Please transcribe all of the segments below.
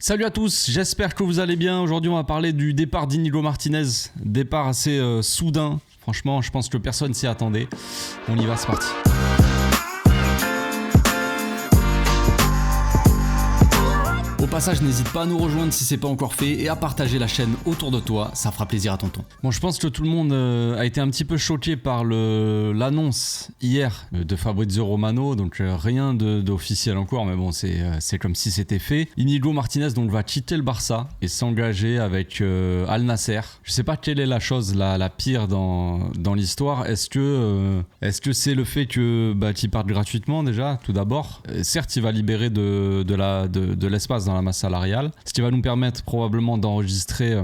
Salut à tous, j'espère que vous allez bien. Aujourd'hui on va parler du départ d'Inigo Martinez. Départ assez soudain, franchement je pense que personne s'y attendait. On y va, c'est parti. Au passage, n'hésite pas à nous rejoindre si c'est pas encore fait et à partager la chaîne autour de toi, ça fera plaisir à tonton. Bon, je pense que tout le monde a été un petit peu choqué par l'annonce hier de Fabrizio Romano, donc rien d'officiel encore, mais bon, c'est comme si c'était fait. Inigo Martinez donc va quitter le Barça et s'engager avec Al Nasser. Je sais pas quelle est la chose la pire dans l'histoire. Est-ce que c'est le fait que qu'il parte gratuitement déjà, tout d'abord. Certes, il va libérer de l'espace dans la masse salariale, ce qui va nous permettre probablement d'enregistrer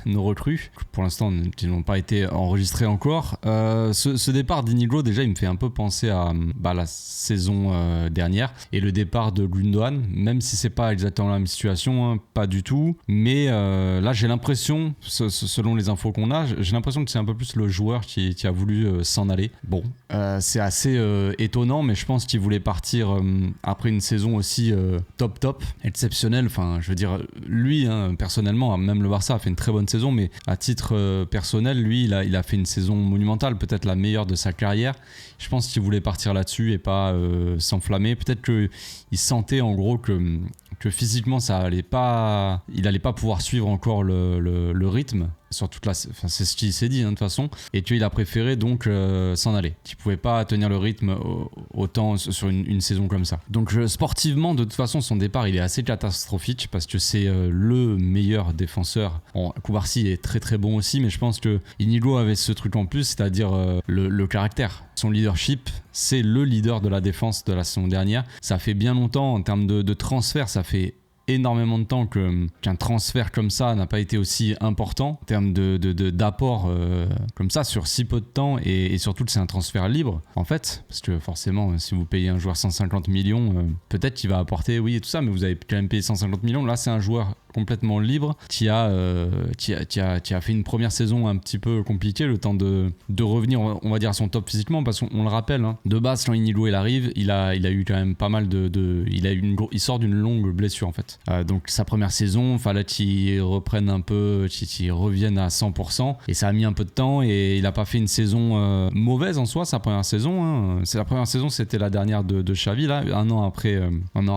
nos recrues, pour l'instant qui n'ont pas été enregistrés encore. Ce départ d'Inigo, déjà il me fait un peu penser à la saison dernière et le départ de Gundogan, même si c'est pas exactement la même situation, hein, pas du tout, mais là j'ai l'impression, selon les infos qu'on a, j'ai l'impression que c'est un peu plus le joueur qui a voulu s'en aller. Bon, c'est assez étonnant, mais je pense qu'il voulait partir après une saison aussi top, exceptionnelle. Enfin, je veux dire, lui, hein, personnellement, même le Barça a fait une très bonne saison, mais à titre personnel, lui, il a fait une saison monumentale, peut-être la meilleure de sa carrière. Je pense qu'il voulait partir là-dessus et pas s'enflammer. Peut-être qu'il sentait en gros que physiquement, il allait pas pouvoir suivre encore le rythme. Sur toute c'est ce qu'il s'est dit, hein, de toute façon, et qu'il a préféré donc s'en aller, qu'il pouvait pas tenir le rythme autant sur une saison comme ça. Donc sportivement, de toute façon, son départ il est assez catastrophique parce que c'est le meilleur défenseur. Bon, Cubarsí est très très bon aussi, mais je pense que Inigo avait ce truc en plus, c'est-à-dire le caractère. Son leadership, c'est le leader de la défense de la saison dernière. Ça fait bien longtemps en termes de transfert, ça fait énormément de temps qu'un transfert comme ça n'a pas été aussi important en termes d'apport comme ça sur si peu de temps, et surtout que c'est un transfert libre en fait, parce que forcément si vous payez un joueur 150 millions peut-être qu'il va apporter oui et tout ça, mais vous avez quand même payé 150 millions. Là c'est un joueur complètement libre qui a fait une première saison un petit peu compliquée, le temps de revenir on va dire à son top physiquement, parce qu'on le rappelle, hein, de base quand Inigo il arrive, il a eu quand même pas mal il sort d'une longue blessure en fait. Donc sa première saison, fallait qu'il reprenne un peu, qu'il revienne à 100%, et ça a mis un peu de temps, et il a pas fait une saison mauvaise en soi, sa première saison, hein. C'est la première saison, c'était la dernière de Xavi là, un an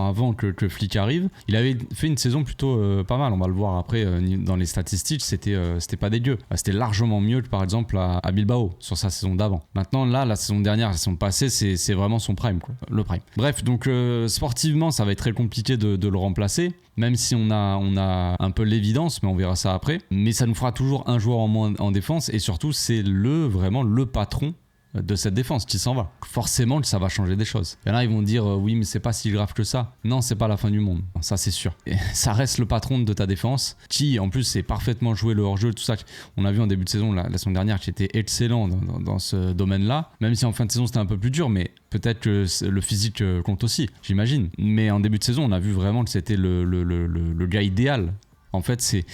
avant que Flick arrive. Il avait fait une saison plutôt pas mal, on va le voir après dans les statistiques, c'était pas dégueu, c'était largement mieux que par exemple à Bilbao sur sa saison d'avant. Maintenant là, la saison dernière, la saison passée, c'est vraiment son prime quoi, le prime. Bref, donc sportivement ça va être très compliqué de le remplacer, même si on a un peu l'évidence, mais on verra ça après. Mais ça nous fera toujours un joueur en moins en défense, et surtout c'est vraiment le patron de cette défense qui s'en va. Forcément que ça va changer des choses. Il y en a, ils vont dire oui mais c'est pas si grave que ça. Non, c'est pas la fin du monde, ça c'est sûr. Et ça reste le patron de ta défense, qui en plus sait parfaitement jouer le hors-jeu, tout ça. On a vu en début de saison, la saison dernière, qui était excellent dans ce domaine-là, même si en fin de saison c'était un peu plus dur, mais peut-être que le physique compte aussi, j'imagine. Mais en début de saison, on a vu vraiment que c'était le gars idéal. En fait, c'est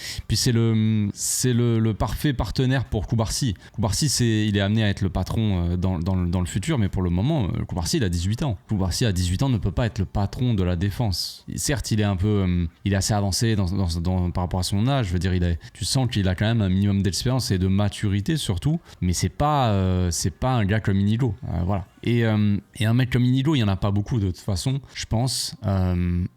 le parfait partenaire pour Cubarsí. Cubarsí, il est amené à être le patron dans le futur, mais pour le moment, Cubarsí, il a 18 ans. Cubarsí, à 18 ans, ne peut pas être le patron de la défense. Certes, il est assez avancé par rapport à son âge. Je veux dire, tu sens qu'il a quand même un minimum d'expérience et de maturité surtout, mais c'est pas un gars comme Inigo. Voilà. Et un mec comme Inigo, il n'y en a pas beaucoup de toute façon, je pense.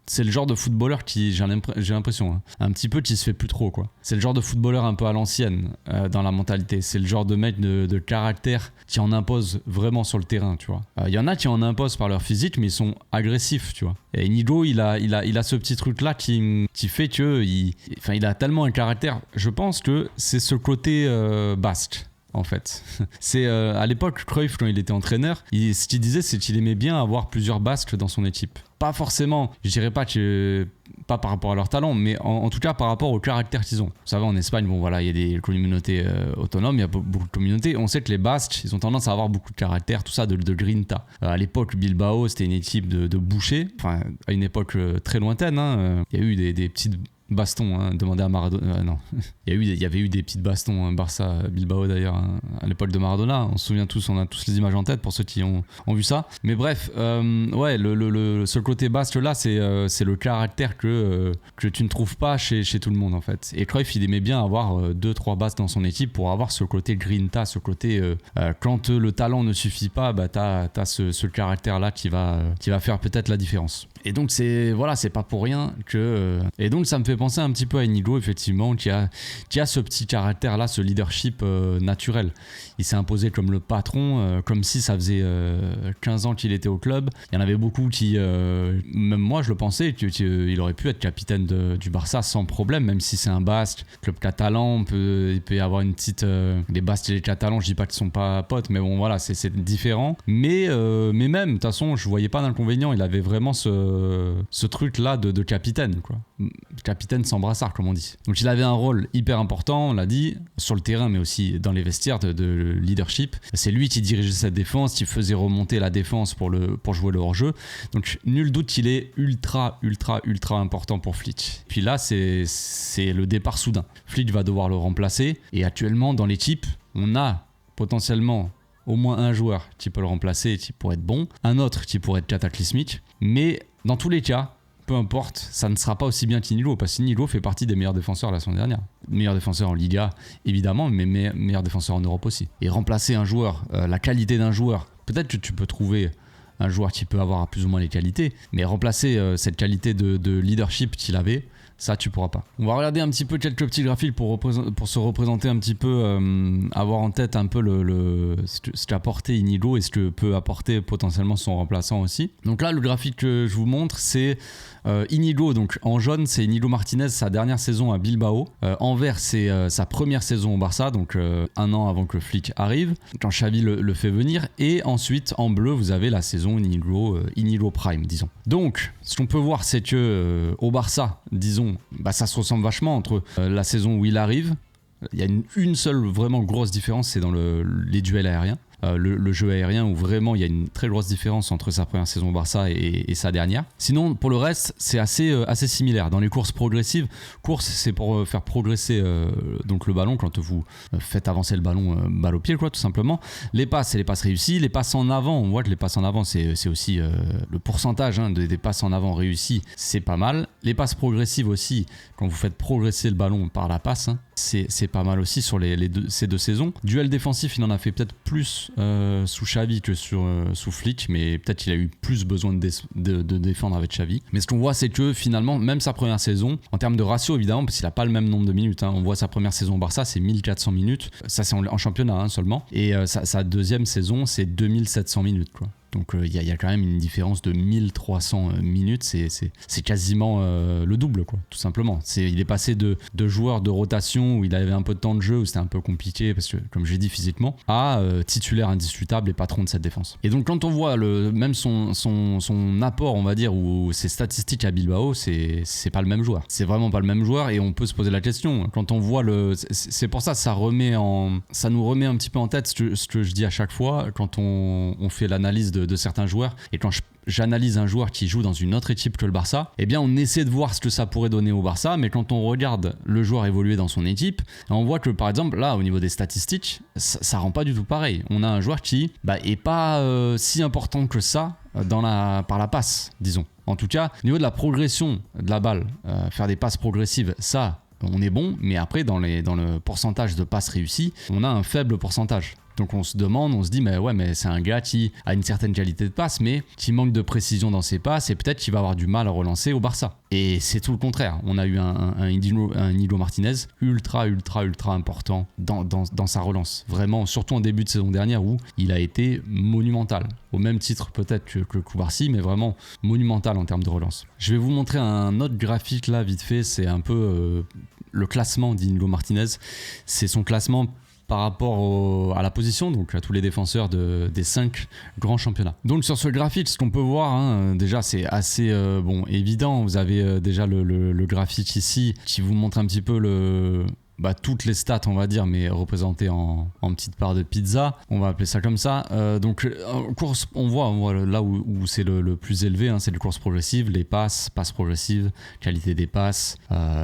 C'est le genre de footballeur qui, j'ai l'impression, hein, un petit peu qui se fait plus trop, quoi. C'est le genre de footballeur un peu à l'ancienne dans la mentalité. C'est le genre de mec de caractère qui en impose vraiment sur le terrain, tu vois. Il y en a qui en imposent par leur physique, mais ils sont agressifs, tu vois. Et Inigo, il a ce petit truc-là qui fait que il a tellement un caractère. Je pense que c'est ce côté basque. En fait, c'est à l'époque Cruyff, quand il était entraîneur, ce qu'il disait, c'est qu'il aimait bien avoir plusieurs Basques dans son équipe. Pas forcément, je dirais pas par rapport à leur talent, mais en tout cas par rapport au caractère qu'ils ont. Vous savez, en Espagne, bon voilà, il y a des communautés autonomes, il y a beaucoup de communautés. On sait que les Basques, ils ont tendance à avoir beaucoup de caractère, tout ça, de grinta. À l'époque, Bilbao, c'était une équipe de bouchers, enfin à une époque très lointaine, hein. Il y a eu des petites baston, hein, demandez à Maradona. Non, il y avait eu des petites bastons, hein, Barça, Bilbao d'ailleurs, hein, à l'époque de Maradona. On se souvient tous, on a tous les images en tête pour ceux qui ont vu ça. Mais bref, ouais, ce côté basque là, c'est le caractère que tu ne trouves pas chez tout le monde en fait. Et Cruyff, il aimait bien avoir 2-3 basques dans son équipe pour avoir ce côté grinta, ce côté quand le talent ne suffit pas, bah t'as ce caractère là qui va faire peut-être la différence. Et donc c'est pas pour rien que et donc ça me fait penser un petit peu à Inigo, effectivement, qui a ce petit caractère là, ce leadership naturel. Il s'est imposé comme le patron, comme si ça faisait 15 ans qu'il était au club. Il y en avait beaucoup qui même moi je le pensais qu'il aurait pu être capitaine du Barça sans problème, même si c'est un basque, club catalan, il peut y avoir une petite les basques et les catalans, je dis pas qu'ils sont pas potes, mais bon voilà, c'est différent, mais même de toute façon je voyais pas d'inconvénient. Il avait vraiment ce truc là de capitaine, quoi. Capitaine sans brassard, comme on dit. Donc il avait un rôle hyper important, on l'a dit, sur le terrain mais aussi dans les vestiaires de leadership. C'est lui qui dirigeait cette défense, qui faisait remonter la défense pour jouer le hors-jeu. Donc nul doute qu'il est ultra important pour Flick. Puis là c'est le départ soudain. Flick va devoir le remplacer, et actuellement dans l'équipe on a potentiellement au moins un joueur qui peut le remplacer et qui pourrait être bon, un autre qui pourrait être cataclysmique, mais dans tous les cas, peu importe, ça ne sera pas aussi bien qu'Inigo, parce qu'Inigo fait partie des meilleurs défenseurs la saison dernière. Meilleur défenseur en Liga, évidemment, mais meilleur défenseur en Europe aussi. Et remplacer un joueur, la qualité d'un joueur, peut-être que tu peux trouver un joueur qui peut avoir plus ou moins les qualités, mais remplacer cette qualité de leadership qu'il avait, ça tu pourras pas. On va regarder un petit peu quelques petits graphiques pour se représenter un petit peu, avoir en tête un peu ce qu'a apporté Inigo et ce que peut apporter potentiellement son remplaçant aussi. Donc là le graphique que je vous montre, c'est Inigo, donc en jaune c'est Inigo Martinez, sa dernière saison à Bilbao. En vert c'est sa première saison au Barça, donc un an avant que Flick arrive, quand Xavi le fait venir. Et ensuite en bleu vous avez la saison Inigo Prime, disons. Donc ce qu'on peut voir, c'est que au Barça, disons, bah, ça se ressemble vachement entre la saison où il arrive. Il y a une seule vraiment grosse différence, c'est dans les duels aériens. Le jeu aérien, où vraiment il y a une très grosse différence entre sa première saison au Barça et sa dernière. Sinon pour le reste c'est assez similaire. Dans les courses progressives, c'est pour faire progresser donc le ballon, quand vous faites avancer le ballon balle au pied, quoi, tout simplement. Les passes, c'est les passes réussies. Les passes en avant, on voit que les passes en avant c'est aussi le pourcentage des passes en avant réussies, c'est pas mal. Les passes progressives aussi, quand vous faites progresser le ballon par la passe, c'est pas mal aussi sur ces deux saisons. Duel défensif, il en a fait peut-être plus sous Xavi que sous Flick, mais peut-être qu'il a eu plus besoin de défendre avec Xavi. Mais ce qu'on voit, c'est que finalement, même sa première saison, en termes de ratio évidemment, parce qu'il n'a pas le même nombre de minutes, on voit sa première saison au Barça, c'est 1400 minutes, ça c'est en championnat seulement, et sa deuxième saison, c'est 2700 minutes, quoi. Donc il y a quand même une différence de 1300 minutes, c'est quasiment le double, quoi, tout simplement. Il est passé de joueur de rotation où il avait un peu de temps de jeu, où c'était un peu compliqué parce que, comme j'ai dit, physiquement, à titulaire indiscutable et patron de cette défense. Et donc quand on voit même son apport, on va dire, ou ses statistiques à Bilbao, c'est pas le même joueur. C'est vraiment pas le même joueur, et on peut se poser la question. Quand on voit c'est pour ça ça nous remet un petit peu en tête ce que je dis à chaque fois quand on fait l'analyse de certains joueurs, et quand j'analyse un joueur qui joue dans une autre équipe que le Barça, eh bien on essaie de voir ce que ça pourrait donner au Barça, mais quand on regarde le joueur évoluer dans son équipe, on voit que par exemple là au niveau des statistiques, ça rend pas du tout pareil. On a un joueur qui est pas si important que ça par la passe, disons. En tout cas au niveau de la progression de la balle, faire des passes progressives, ça on est bon, mais après dans le pourcentage de passes réussies, on a un faible pourcentage. Donc on se dit mais c'est un gars qui a une certaine qualité de passe, mais qui manque de précision dans ses passes, et peut-être qu'il va avoir du mal à relancer au Barça. Et c'est tout le contraire. On a eu un Inigo Martinez ultra important dans sa relance. Vraiment, surtout en début de saison dernière, où il a été monumental. Au même titre peut-être que Cubarsí, mais vraiment monumental en termes de relance. Je vais vous montrer un autre graphique là vite fait. C'est un peu le classement d'Inigo Martinez. C'est son classement par rapport à la position, donc à tous les défenseurs des 5 grands championnats. Donc sur ce graphique, ce qu'on peut voir, déjà c'est assez évident. Vous avez déjà le graphique ici qui vous montre un petit peu toutes les stats, on va dire, mais représentées en petites parts de pizza. On va appeler ça comme ça. Donc, en course, on voit là où c'est le plus élevé, hein, c'est les courses progressives, les passes progressives, qualité des passes,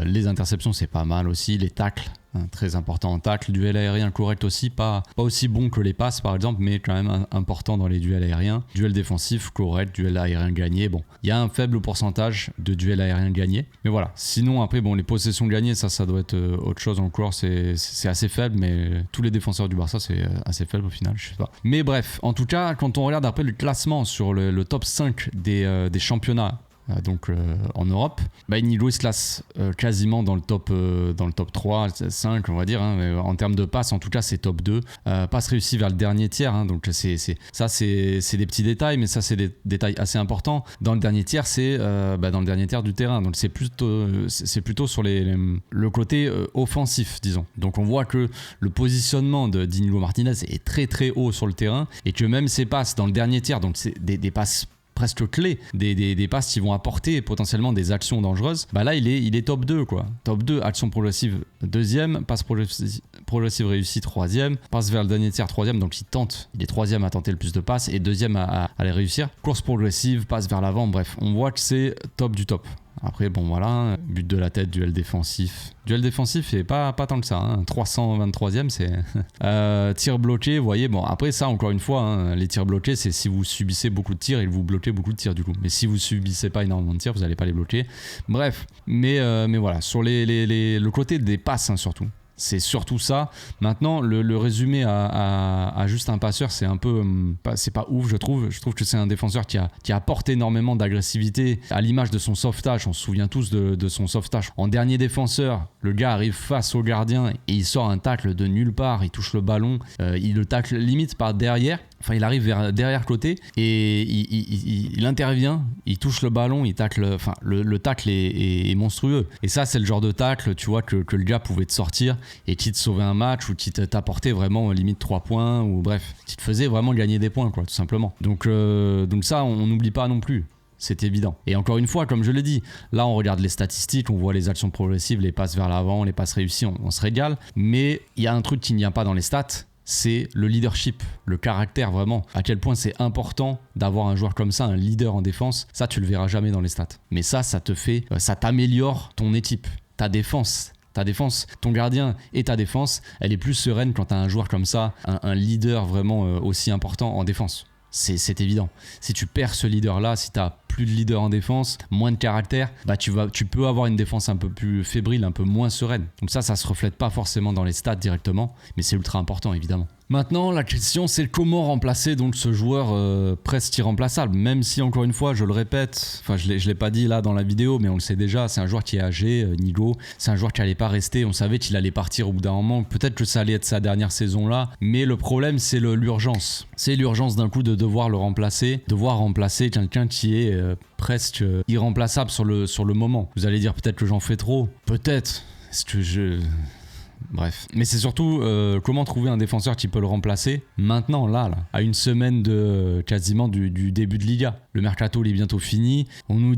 les interceptions, c'est pas mal aussi, les tacles. Très important en tacle, duel aérien correct aussi, pas aussi bon que les passes par exemple, mais quand même important dans les duels aériens. Duel défensif correct, duel aérien gagné, bon, il y a un faible pourcentage de duels aériens gagnés, mais voilà. Sinon après, bon, les possessions gagnées, ça doit être autre chose encore, c'est assez faible, mais tous les défenseurs du Barça, c'est assez faible au final, je sais pas. Mais bref, en tout cas, quand on regarde après le classement sur le top 5 des championnats, donc en Europe, Inigo il se classe quasiment dans le top 3, 5 on va dire, hein, mais en termes de passes en tout cas c'est top 2, passes réussies vers le dernier tiers, hein, donc c'est des petits détails, mais ça c'est des détails assez importants. Dans le dernier tiers c'est dans le dernier tiers du terrain, donc c'est plutôt sur le côté offensif disons. Donc on voit que le positionnement d'Inigo Martinez est très très haut sur le terrain, et que même ses passes dans le dernier tiers, donc c'est des passes presque clés, des passes qui vont apporter potentiellement des actions dangereuses, là il est top 2 quoi. Top 2, action progressive 2e, passe progressive réussie 3e, passe vers le dernier tiers 3e, donc il est 3e à tenter le plus de passes et 2e à les réussir. Course progressive, passe vers l'avant, bref, on voit que c'est top du top. Après bon voilà, but de la tête, duel défensif et pas tant que ça, hein. 323e c'est tir bloqué, vous voyez, bon après ça encore une fois, hein, les tirs bloqués c'est si vous subissez beaucoup de tirs, ils vous bloquez beaucoup de tirs du coup, mais si vous subissez pas énormément de tirs vous n'allez pas les bloquer, bref, mais voilà, sur le côté des passes, hein, surtout c'est surtout ça. Maintenant le résumé à juste un passeur, c'est un peu c'est pas ouf, je trouve que c'est un défenseur qui apporte énormément d'agressivité, à l'image de son sauvetage. On se souvient tous de son sauvetage en dernier défenseur, le gars arrive face au gardien et il sort un tacle de nulle part, il touche le ballon, il le tacle limite par derrière. Enfin, il arrive vers derrière côté et il intervient, il touche le ballon, il tacle. Enfin, le tacle est monstrueux. Et ça, c'est le genre de tacle, tu vois, que le gars pouvait te sortir et qui te sauvait un match ou qui t'apportait vraiment limite 3 points, ou bref, qui te faisait vraiment gagner des points, quoi, tout simplement. Donc ça, on n'oublie pas non plus. C'est évident. Et encore une fois, comme je l'ai dit, là on regarde les statistiques, on voit les actions progressives, les passes vers l'avant, les passes réussies, on se régale. Mais il y a un truc qui n'y vient pas dans les stats, c'est le leadership, le caractère vraiment. À quel point c'est important d'avoir un joueur comme ça, un leader en défense. Ça, tu le verras jamais dans les stats. Mais ça t'améliore ton équipe, ta défense, ton gardien et ta défense, elle est plus sereine quand tu as un joueur comme ça, un leader vraiment aussi important en défense. C'est évident. Si tu perds ce leader-là, si tu n'as plus de leader en défense, moins de caractère, tu peux avoir une défense un peu plus fébrile, un peu moins sereine. Donc ça se reflète pas forcément dans les stats directement, mais c'est ultra important évidemment. Maintenant, la question c'est comment remplacer donc ce joueur presque irremplaçable, même si encore une fois, je le répète, enfin je l'ai pas dit là dans la vidéo, mais on le sait déjà, c'est un joueur qui est âgé, Nigo, c'est un joueur qui allait pas rester, on savait qu'il allait partir au bout d'un moment, peut-être que ça allait être sa dernière saison là, mais le problème c'est l'urgence. C'est l'urgence d'un coup de devoir le remplacer, devoir remplacer quelqu'un qui est presque irremplaçable sur le moment. Vous allez dire peut-être que j'en fais trop, peut-être, est-ce que bref, mais c'est surtout comment trouver un défenseur qui peut le remplacer maintenant, là, à une semaine quasiment du début de Liga. Le mercato il est bientôt fini. On nous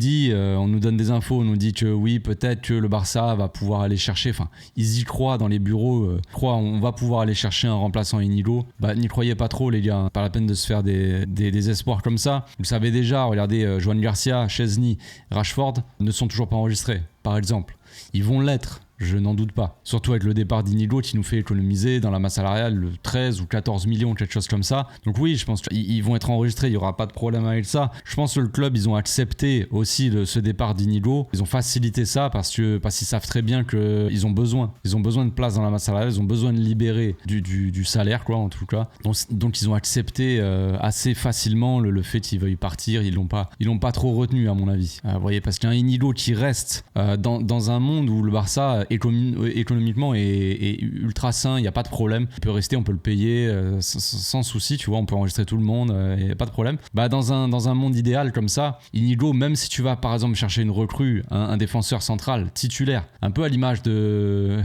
donne des infos, on nous dit que oui, peut-être que le Barça va pouvoir aller chercher. Enfin, ils y croient dans les bureaux. On va pouvoir aller chercher un remplaçant Inigo. N'y croyez pas trop, les gars. Pas la peine de se faire des espoirs comme ça. Vous le savez déjà. Regardez, Joan Garcia, Chesney, Rashford ne sont toujours pas enregistrés, par exemple. Ils vont l'être. Je n'en doute pas. Surtout avec le départ d'Inigo qui nous fait économiser dans la masse salariale 13 ou 14 millions, quelque chose comme ça. Donc oui, je pense qu'ils vont être enregistrés, il n'y aura pas de problème avec ça. Je pense que le club, ils ont accepté aussi ce départ d'Inigo. Ils ont facilité ça parce qu'ils savent très bien qu'ils ont besoin. Ils ont besoin de place dans la masse salariale, ils ont besoin de libérer du salaire, quoi, en tout cas. Donc ils ont accepté assez facilement le fait qu'ils veuillent partir. Ils l'ont pas trop retenu, à mon avis. Vous voyez, parce qu'il y a un Inigo qui reste dans un monde où le Barça économiquement est ultra sain, il n'y a pas de problème, il peut rester, on peut le payer sans souci, tu vois, on peut enregistrer tout le monde, il n'y a pas de problème. Dans un monde idéal comme ça, Inigo, même si tu vas par exemple chercher une recrue, un défenseur central titulaire, un peu à l'image de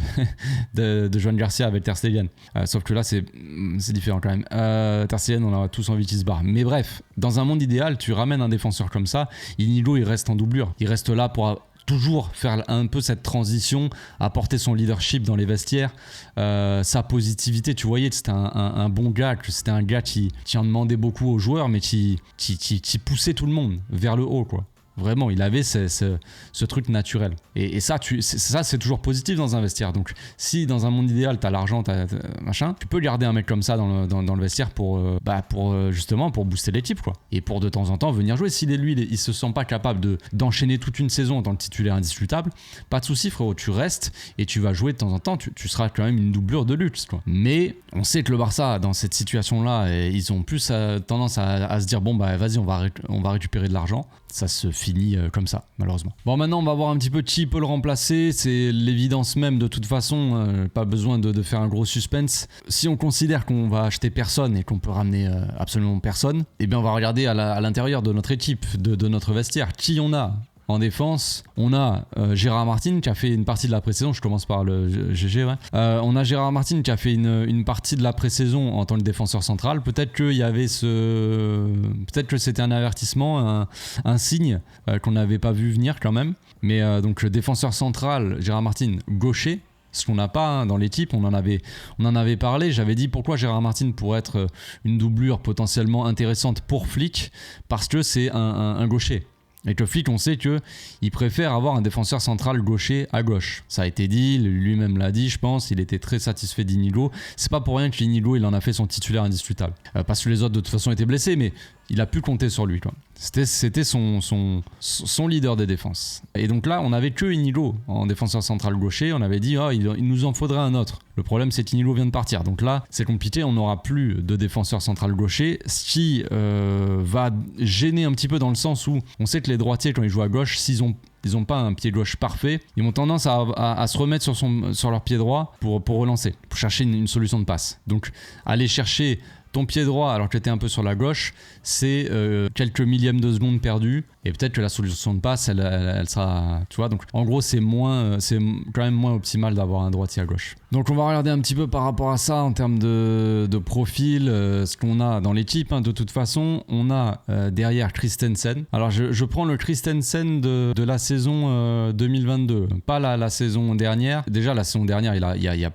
Joan Garcia avec Ter Stegen, sauf que là c'est différent quand même. Ter Stegen, on a tous envie qu'il se barre, mais bref, dans un monde idéal, tu ramènes un défenseur comme ça, Inigo il reste en doublure, il reste là pour toujours faire un peu cette transition, apporter son leadership dans les vestiaires, sa positivité. Tu voyais que c'était un bon gars, que c'était un gars qui en demandait beaucoup aux joueurs, mais qui poussait tout le monde vers le haut, quoi. Vraiment, il avait ce truc naturel. Et ça, c'est toujours positif dans un vestiaire. Donc, si dans un monde idéal, t'as l'argent, machin, tu peux garder un mec comme ça dans le vestiaire pour justement pour booster l'équipe, quoi. Et pour de temps en temps venir jouer. Si il se sent pas capable d'enchaîner toute une saison en tant que titulaire indiscutable, pas de souci, frérot. Tu restes et tu vas jouer de temps en temps. Tu seras quand même une doublure de luxe, quoi. Mais on sait que le Barça, dans cette situation-là, ils ont plus tendance à se dire bon, bah vas-y, on va récupérer de l'argent. Ça se finit comme ça, malheureusement. Bon, maintenant, on va voir un petit peu qui peut le remplacer. C'est l'évidence même, de toute façon. Pas besoin de faire un gros suspense. Si on considère qu'on va acheter personne et qu'on peut ramener absolument personne, eh bien, on va regarder à l'intérieur de notre équipe, de notre vestiaire, qui on a. En défense, on a Gérard Martin qui a fait une partie de la pré-saison. Je commence par le GG, ouais. On a Gérard Martin qui a fait une partie de la pré-saison en tant que défenseur central. Peut-être qu'il y avait peut-être que c'était un avertissement, un signe qu'on n'avait pas vu venir quand même. Mais donc défenseur central, Gérard Martin, gaucher. Ce qu'on n'a pas dans l'équipe, on en avait parlé. J'avais dit pourquoi Gérard Martin pourrait être une doublure potentiellement intéressante pour Flick, parce que c'est un gaucher. Et que Flick, on sait qu'il préfère avoir un défenseur central gaucher à gauche. Ça a été dit, lui-même l'a dit, je pense. Il était très satisfait d'Inigo. C'est pas pour rien que Inigo, il en a fait son titulaire indiscutable. Parce que les autres, de toute façon, étaient blessés, mais il a pu compter sur lui, quoi. C'était son leader des défenses. Et donc là, on n'avait que Inigo en défenseur central gaucher. On avait dit, il nous en faudrait un autre. Le problème, c'est qu'Inigo vient de partir. Donc là, c'est compliqué. On n'aura plus de défenseur central gaucher. Ce qui va gêner un petit peu dans le sens où on sait que les droitiers, quand ils jouent à gauche, s'ils ont pas un pied gauche parfait, ils ont tendance à se remettre sur leur pied droit pour relancer, pour chercher une solution de passe. Donc, aller chercher ton pied droit alors que tu étais un peu sur la gauche, c'est quelques millièmes de seconde perdus, et peut-être que la solution de passe elle sera, tu vois. Donc en gros c'est quand même moins optimal d'avoir un droitier à gauche. Donc on va regarder un petit peu par rapport à ça en termes de profil, ce qu'on a dans l'équipe, hein. De toute façon on a derrière Christensen. Alors je prends le Christensen de la saison 2022, pas la saison dernière. Déjà la saison dernière il y a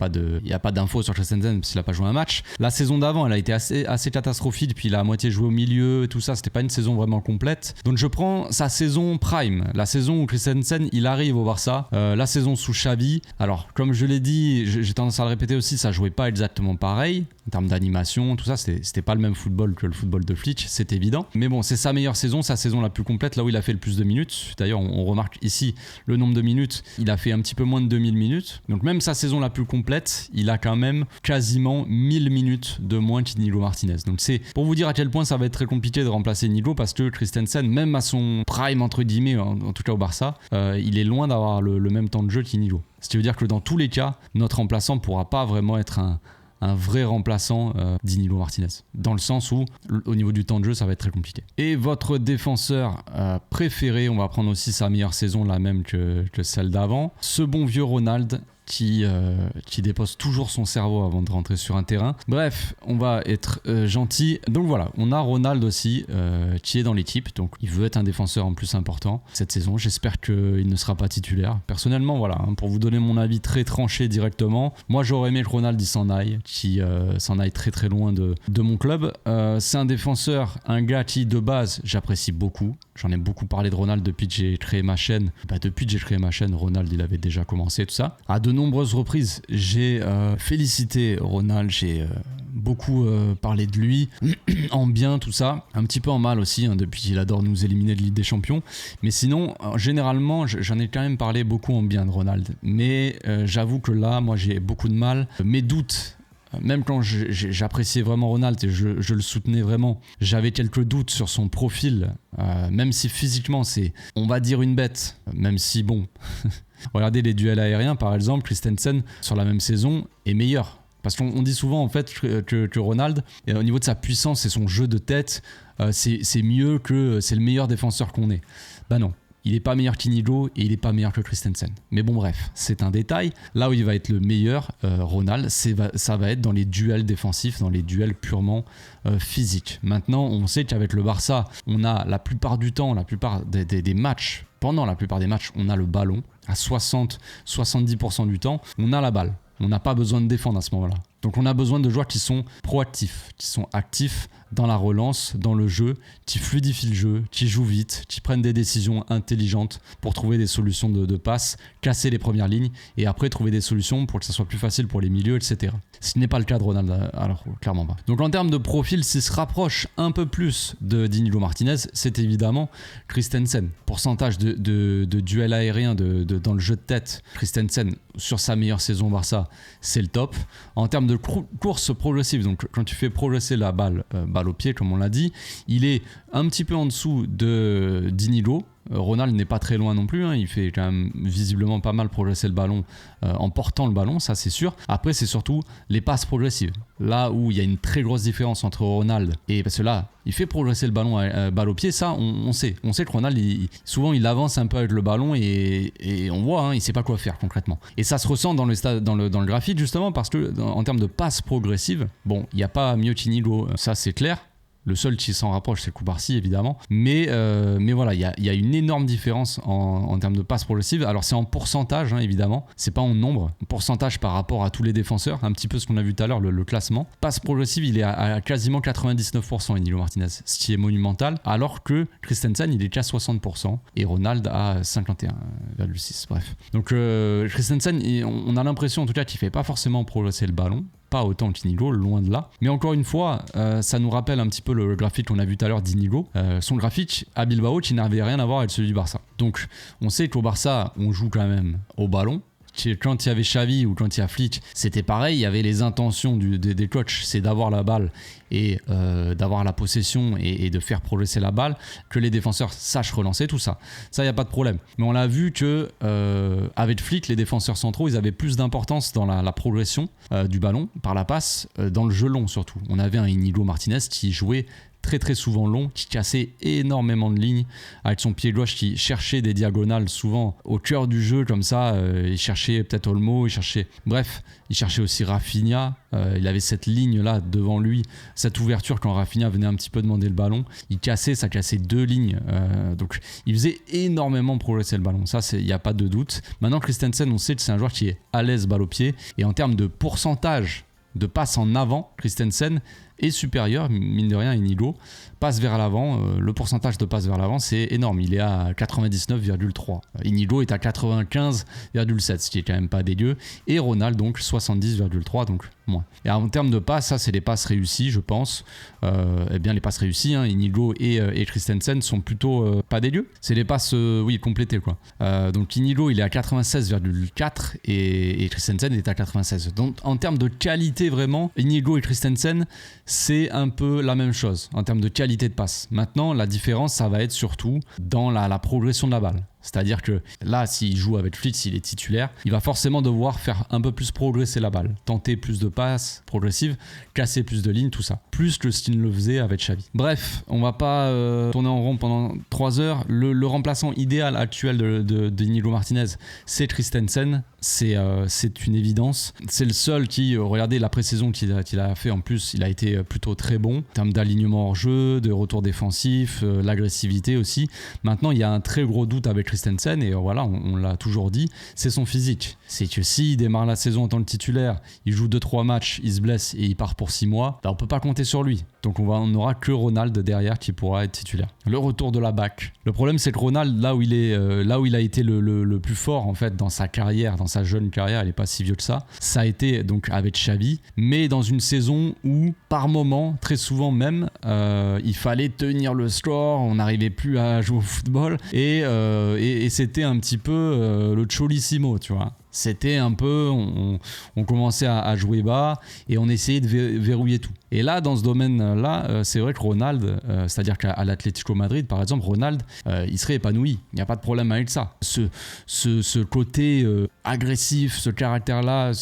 pas d'infos sur Christensen parce qu'il a pas joué un match. La saison d'avant elle a été assez catastrophique, puis il a à moitié joué au milieu et tout ça, c'était pas une saison vraiment complète. Donc je prends sa saison prime, la saison où Christensen il arrive au Barça, la saison sous Xavi. Alors comme je l'ai dit, j'ai tendance à le répéter aussi, ça jouait pas exactement pareil en termes d'animation, tout ça, c'était pas le même football que le football de Flick, c'est évident. Mais bon, c'est sa meilleure saison, sa saison la plus complète, là où il a fait le plus de minutes. D'ailleurs on remarque ici le nombre de minutes, il a fait un petit peu moins de 2000 minutes. Donc même sa saison la plus complète, il a quand même quasiment 1000 minutes de moins qu'Inigo Martinez. Donc c'est pour vous dire à quel point ça va être très compliqué de remplacer Inigo, parce que Christensen, même à son prime entre guillemets, en tout cas au Barça, il est loin d'avoir le même temps de jeu qu'Inigo. Ce qui veut dire que dans tous les cas, notre remplaçant pourra pas vraiment être un vrai remplaçant d'Inigo Martinez, dans le sens où au niveau du temps de jeu ça va être très compliqué. Et votre défenseur préféré, on va prendre aussi sa meilleure saison, la même que celle d'avant, ce bon vieux Ronald qui dépose toujours son cerveau avant de rentrer sur un terrain. Bref, on va être gentil. Donc voilà, on a Ronald aussi qui est dans l'équipe, donc il veut être un défenseur en plus important cette saison. J'espère qu'il ne sera pas titulaire. Personnellement, voilà, hein, pour vous donner mon avis très tranché directement, moi j'aurais aimé que Ronald s'en aille, qui s'en aille très très loin de mon club. C'est un défenseur, un gars qui de base j'apprécie beaucoup. J'en ai beaucoup parlé de Ronald depuis que j'ai créé ma chaîne. Depuis que j'ai créé ma chaîne, Ronald il avait déjà commencé tout ça. À de nombreuses reprises, j'ai félicité Ronald, j'ai beaucoup parlé de lui en bien, tout ça, un petit peu en mal aussi, hein, depuis qu'il adore nous éliminer de Ligue des Champions. Mais sinon, généralement, j'en ai quand même parlé beaucoup en bien de Ronald. Mais j'avoue que là, moi j'ai beaucoup de mal. Mes doutes, même quand j'appréciais vraiment Ronald et je le soutenais vraiment, j'avais quelques doutes sur son profil, même si physiquement c'est, on va dire, une bête, même si bon, regardez les duels aériens par exemple, Christensen sur la même saison est meilleur. Parce qu'on dit souvent en fait que Ronald, au niveau de sa puissance et son jeu de tête, c'est mieux que, c'est le meilleur défenseur qu'on ait. Bah non. Il n'est pas meilleur qu'Inigo et il n'est pas meilleur que Christensen. Mais bon bref, c'est un détail. Là où il va être le meilleur, Ronald, ça va être dans les duels défensifs, dans les duels purement physiques. Maintenant, on sait qu'avec le Barça, on a la plupart du temps, la plupart des matchs pendant la plupart des matchs, on a le ballon. À 60-70% du temps, on a la balle. On n'a pas besoin de défendre à ce moment-là. Donc on a besoin de joueurs qui sont proactifs, qui sont actifs dans la relance, dans le jeu, qui fluidifient le jeu, qui jouent vite, qui prennent des décisions intelligentes pour trouver des solutions de passe, casser les premières lignes et après trouver des solutions pour que ça soit plus facile pour les milieux, etc. Ce n'est pas le cas de Ronald, alors clairement pas. Donc en termes de profil, s'il se rapproche un peu plus de d'Inigo Martinez, c'est évidemment Christensen. Pourcentage de duel aérien dans le jeu de tête, Christensen sur sa meilleure saison Barça, c'est le top. En termes de course progressive, donc quand tu fais progresser la balle au pied comme on l'a dit, il est un petit peu en dessous d'Inigo. Ronald n'est pas très loin non plus, hein. Il fait quand même visiblement pas mal progresser le ballon en portant le ballon, ça c'est sûr. Après c'est surtout les passes progressives, là où il y a une très grosse différence entre Ronald et parce que là il fait progresser le ballon balle au pied, ça on sait que Ronald souvent il avance un peu avec le ballon et on voit, hein, il sait pas quoi faire concrètement. Et ça se ressent dans le graphique justement parce que en termes de passes progressives, bon il n'y a pas mieux qu'Inigo, ça c'est clair. Le seul qui s'en rapproche, c'est Koubarsi, évidemment. Mais voilà, il y a une énorme différence en termes de passes progressives. Alors, c'est en pourcentage, hein, évidemment. C'est pas en nombre. Pourcentage par rapport à tous les défenseurs. Un petit peu ce qu'on a vu tout à l'heure, le classement. Passe progressive, il est à quasiment 99%, Inigo Martinez, ce qui est monumental. Alors que Christensen, il est qu'à 60%. Et Ronald à 51,6%. Bref. Donc, Christensen, on a l'impression, en tout cas, qu'il fait pas forcément progresser le ballon. Pas autant qu'Inigo, loin de là. Mais encore une fois, ça nous rappelle un petit peu le graphique qu'on a vu tout à l'heure d'Inigo. Son graphique à Bilbao qui n'avait rien à voir avec celui du Barça. Donc on sait qu'au Barça, on joue quand même au ballon. Quand il y avait Xavi ou quand il y a Flick, c'était pareil, il y avait les intentions des coachs, c'est d'avoir la balle et d'avoir la possession et de faire progresser la balle, que les défenseurs sachent relancer, tout ça. Ça, il n'y a pas de problème. Mais on l'a vu que avec Flick, les défenseurs centraux, ils avaient plus d'importance dans la progression du ballon, par la passe, dans le jeu long surtout. On avait un Inigo Martinez qui jouait très très souvent long, qui cassait énormément de lignes avec son pied gauche, qui cherchait des diagonales souvent au cœur du jeu comme ça. Il cherchait peut-être Olmo, il cherchait aussi Rafinha. Il avait cette ligne là devant lui, cette ouverture quand Rafinha venait un petit peu demander le ballon, ça cassait 2 lignes, donc il faisait énormément progresser le ballon, ça il n'y a pas de doute. Maintenant Christensen, on sait que c'est un joueur qui est à l'aise balle au pied, et en termes de pourcentage de passes en avant, Christensen est supérieur, mine de rien, à Inigo. Passe vers l'avant, le pourcentage de passe vers l'avant, c'est énorme. Il est à 99,3. Inigo est à 95,7, ce qui est quand même pas dégueu. Et Ronald, donc 70,3, donc moins. Et en termes de passes, ça c'est les passes réussies, je pense. Les passes réussies, hein, Inigo et Christensen sont plutôt pas dégueu. C'est les passes, complétées, quoi. Donc Inigo, il est à 96,4 et Christensen est à 96. Donc en termes de qualité, vraiment, Inigo et Christensen, c'est un peu la même chose en termes de qualité de passe. Maintenant, la différence, ça va être surtout dans la progression de la balle. C'est-à-dire que là, s'il joue avec Flick, s'il est titulaire, il va forcément devoir faire un peu plus progresser la balle, tenter plus de passes progressives, casser plus de lignes, tout ça. Plus que ce qu'il le faisait avec Xavi. Bref, on va pas tourner en rond pendant 3 heures. Le remplaçant idéal actuel de Inigo Martinez, c'est Christensen. C'est une évidence. C'est le seul qui, regardez la pré-saison qu'il a fait en plus, il a été plutôt très bon en termes d'alignement hors jeu, de retour défensif, l'agressivité aussi. Maintenant, il y a un très gros doute avec Christensen et voilà, on l'a toujours dit, c'est son physique. C'est que s'il démarre la saison en tant que titulaire, il joue 2-3 matchs, il se blesse et il part pour 6 mois, on peut pas compter sur lui. Donc on n'aura que Ronald derrière qui pourra être titulaire. Le retour de la BAC. Le problème, c'est que Ronald, là où il a été le plus fort en fait dans sa carrière, dans sa jeune carrière, il est pas si vieux que ça a été donc avec Xavi, mais dans une saison où par moment, très souvent même, il fallait tenir le score, on n'arrivait plus à jouer au football et c'était un petit peu le Cholissimo, tu vois. C'était un peu, on commençait à jouer bas et on essayait de verrouiller tout. Et là, dans ce domaine-là, c'est vrai que Ronald, c'est-à-dire qu'à l'Atlético Madrid, par exemple, Ronald, il serait épanoui. Il n'y a pas de problème avec ça. Ce côté agressif, ce caractère-là,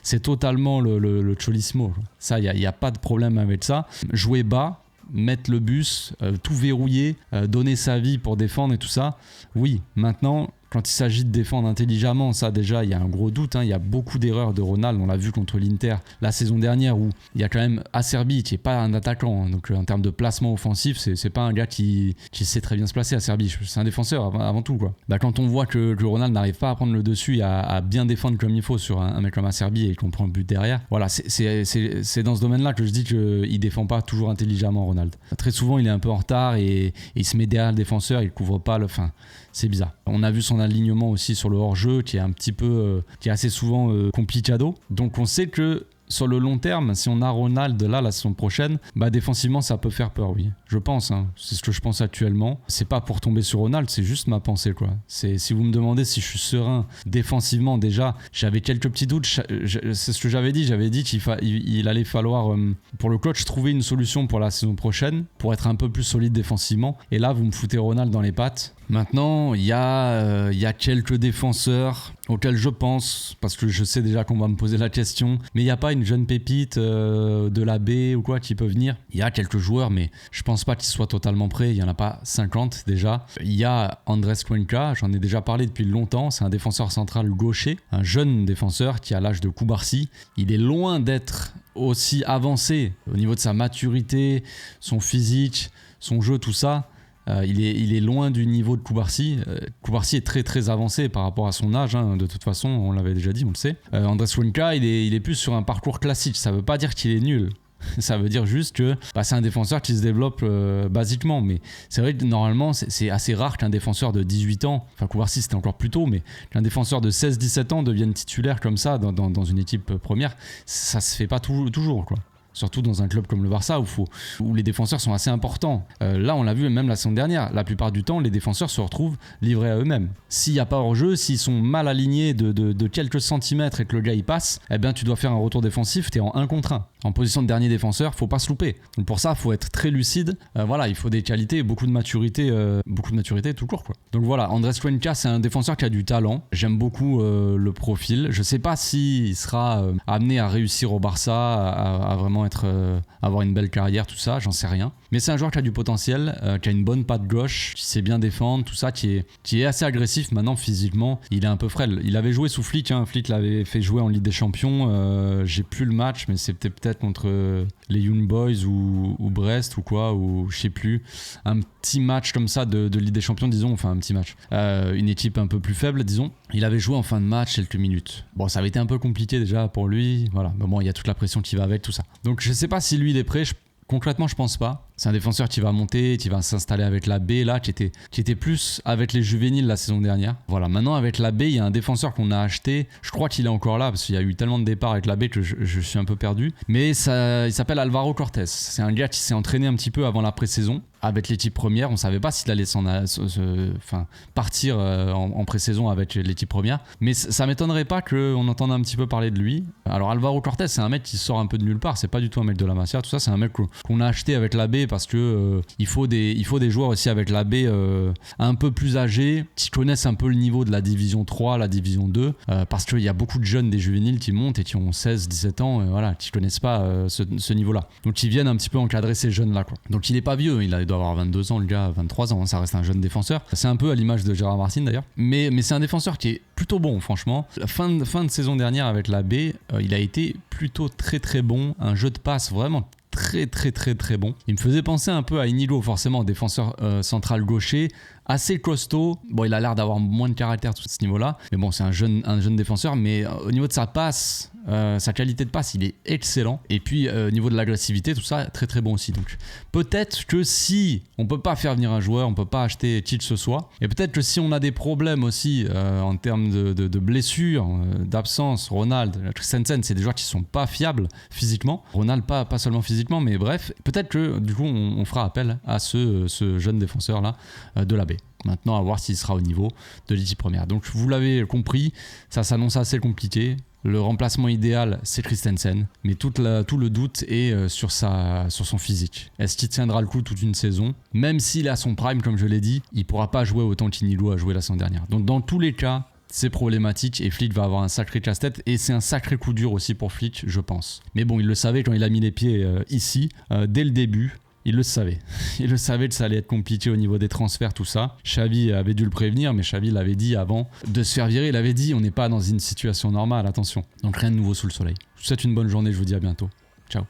c'est totalement le Cholissimo. Ça, il n'y a pas de problème avec ça. Jouer bas, mettre le bus, tout verrouiller, donner sa vie pour défendre et tout ça. Oui, maintenant, Quand il s'agit de défendre intelligemment, ça déjà, il y a un gros doute. Il y a beaucoup d'erreurs de Ronald. On l'a vu contre l'Inter la saison dernière où il y a quand même Acerbi qui n'est pas un attaquant. Donc en termes de placement offensif, c'est pas un gars qui sait très bien se placer, Acerbi. C'est un défenseur avant tout, quoi. Quand on voit que Ronald n'arrive pas à prendre le dessus et à bien défendre comme il faut sur un mec comme Acerbi et qu'on prend le but derrière, voilà, c'est dans ce domaine-là que je dis qu'il défend pas toujours intelligemment, Ronald. Très souvent, il est un peu en retard et il se met derrière le défenseur, il couvre pas le... Enfin, c'est bizarre. On a vu son alignement aussi sur le hors-jeu qui est un petit peu... qui est assez souvent complicado. Donc on sait que sur le long terme, si on a Ronald là la saison prochaine, défensivement ça peut faire peur, oui. Je pense, c'est ce que je pense actuellement. C'est pas pour tomber sur Ronald, c'est juste ma pensée, quoi. Si vous me demandez si je suis serein défensivement, déjà, j'avais quelques petits doutes. C'est ce que j'avais dit qu'il allait falloir, pour le coach, trouver une solution pour la saison prochaine, pour être un peu plus solide défensivement. Et là, vous me foutez Ronald dans les pattes. Maintenant, il y a quelques défenseurs auxquels je pense, parce que je sais déjà qu'on va me poser la question, mais il n'y a pas une jeune pépite de la B ou quoi qui peut venir. Il y a quelques joueurs, mais je pense pas qu'ils soient totalement prêts. Il n'y en a pas 50 déjà. Il y a Andrés Cuenca, j'en ai déjà parlé depuis longtemps. C'est un défenseur central gaucher, un jeune défenseur qui a l'âge de Cubarsí. Il est loin d'être aussi avancé au niveau de sa maturité, son physique, son jeu, tout ça. Il est loin du niveau de Cubarsí. Cubarsí est très très avancé par rapport à son âge, de toute façon, on l'avait déjà dit, on le sait. Andrés Cuenca, il est plus sur un parcours classique. Ça veut pas dire qu'il est nul. Ça veut dire juste que c'est un défenseur qui se développe basiquement. Mais c'est vrai que normalement, c'est assez rare qu'un défenseur de 18 ans, enfin Cubarsí c'était encore plus tôt, mais qu'un défenseur de 16-17 ans devienne titulaire comme ça dans une équipe première. Ça se fait pas toujours, quoi. Surtout dans un club comme le Barça où les défenseurs sont assez importants. Là, on l'a vu même la saison dernière. La plupart du temps, les défenseurs se retrouvent livrés à eux-mêmes. S'il n'y a pas hors-jeu, s'ils sont mal alignés de quelques centimètres et que le gars il passe, eh bien tu dois faire un retour défensif, tu es en 1 contre 1. En position de dernier défenseur, faut pas se louper. Donc pour ça, il faut être très lucide. Voilà, il faut des qualités et beaucoup de maturité tout court, quoi. Donc voilà, Andrés Cuenca, c'est un défenseur qui a du talent. J'aime beaucoup le profil. Je sais pas s'il sera amené à réussir au Barça, à vraiment avoir une belle carrière, tout ça, j'en sais rien. Mais c'est un joueur qui a du potentiel, qui a une bonne patte gauche, qui sait bien défendre, tout ça, qui est assez agressif maintenant physiquement. Il est un peu frêle. Il avait joué sous Flick, Flick l'avait fait jouer en Ligue des Champions. J'ai plus le match, mais c'était peut-être contre les Young Boys ou Brest ou quoi, ou je sais plus. Un petit match comme ça de Ligue des Champions, disons, enfin un petit match. Une équipe un peu plus faible, disons. Il avait joué en fin de match quelques minutes. Bon, ça avait été un peu compliqué déjà pour lui, voilà. Mais bon, il y a toute la pression qui va avec, tout ça. Donc je sais pas si lui il est prêt. Concrètement, je pense pas. C'est un défenseur qui va monter, qui va s'installer avec la B là, qui était plus avec les juvéniles la saison dernière. Voilà, maintenant avec la B, il y a un défenseur qu'on a acheté. Je crois qu'il est encore là parce qu'il y a eu tellement de départs avec la B que je suis un peu perdu. Mais il s'appelle Alvaro Cortés. C'est un gars qui s'est entraîné un petit peu avant la pré-saison avec l'équipe première. On savait pas s'il allait partir en pré-saison avec l'équipe première. Mais ça m'étonnerait pas qu'on entende un petit peu parler de lui. Alors Alvaro Cortés, c'est un mec qui sort un peu de nulle part. C'est pas du tout un mec de la Masia. Tout ça, c'est un mec qu'on a acheté avec la B parce que il faut des joueurs aussi avec la B un peu plus âgés qui connaissent un peu le niveau de la division 3, la division 2 parce qu'il y a beaucoup de jeunes des juvéniles qui montent et qui ont 16-17 ans voilà, qui connaissent pas ce niveau-là. Donc ils viennent un petit peu encadrer ces jeunes-là, quoi. Donc il est pas vieux, il doit avoir 22 ans, le gars, 23 ans, ça reste un jeune défenseur. C'est un peu à l'image de Gérard Martin d'ailleurs. Mais c'est un défenseur qui est plutôt bon, franchement. La fin de saison dernière avec la B, il a été plutôt très très bon. Un jeu de passe vraiment très très très très bon. Il me faisait penser un peu à Inigo, forcément, défenseur central gaucher, assez costaud. Bon, il a l'air d'avoir moins de caractère à ce niveau-là, mais bon, c'est un jeune défenseur, mais au niveau de sa passe, sa qualité de passe, il est excellent. Et puis au niveau de l'agressivité, tout ça, très très bon aussi. Donc peut-être que si on peut pas faire venir un joueur, on peut pas acheter qui que ce soit, et peut-être que si on a des problèmes aussi en termes de blessures, d'absence, Ronald, Christensen, c'est des joueurs qui sont pas fiables physiquement. Ronald pas seulement physiquement, mais bref, peut-être que du coup on fera appel à ce jeune défenseur là de la B. Maintenant, à voir s'il sera au niveau de l'équipe première. Donc vous l'avez compris, ça s'annonce assez compliqué. Le remplacement idéal, c'est Christensen, mais tout le doute est sur son physique. Est-ce qu'il tiendra le coup toute une saison? Même s'il est à son prime, comme je l'ai dit, il ne pourra pas jouer autant qu'Inigo a joué la saison dernière. Donc dans tous les cas, c'est problématique et Flick va avoir un sacré casse-tête et c'est un sacré coup dur aussi pour Flick, je pense. Mais bon, il le savait quand il a mis les pieds ici, dès le début. Il le savait. Il le savait que ça allait être compliqué au niveau des transferts, tout ça. Xavi avait dû le prévenir, mais Xavi l'avait dit avant de se faire virer. Il avait dit, on n'est pas dans une situation normale, attention. Donc rien de nouveau sous le soleil. Je vous souhaite une bonne journée, je vous dis à bientôt. Ciao.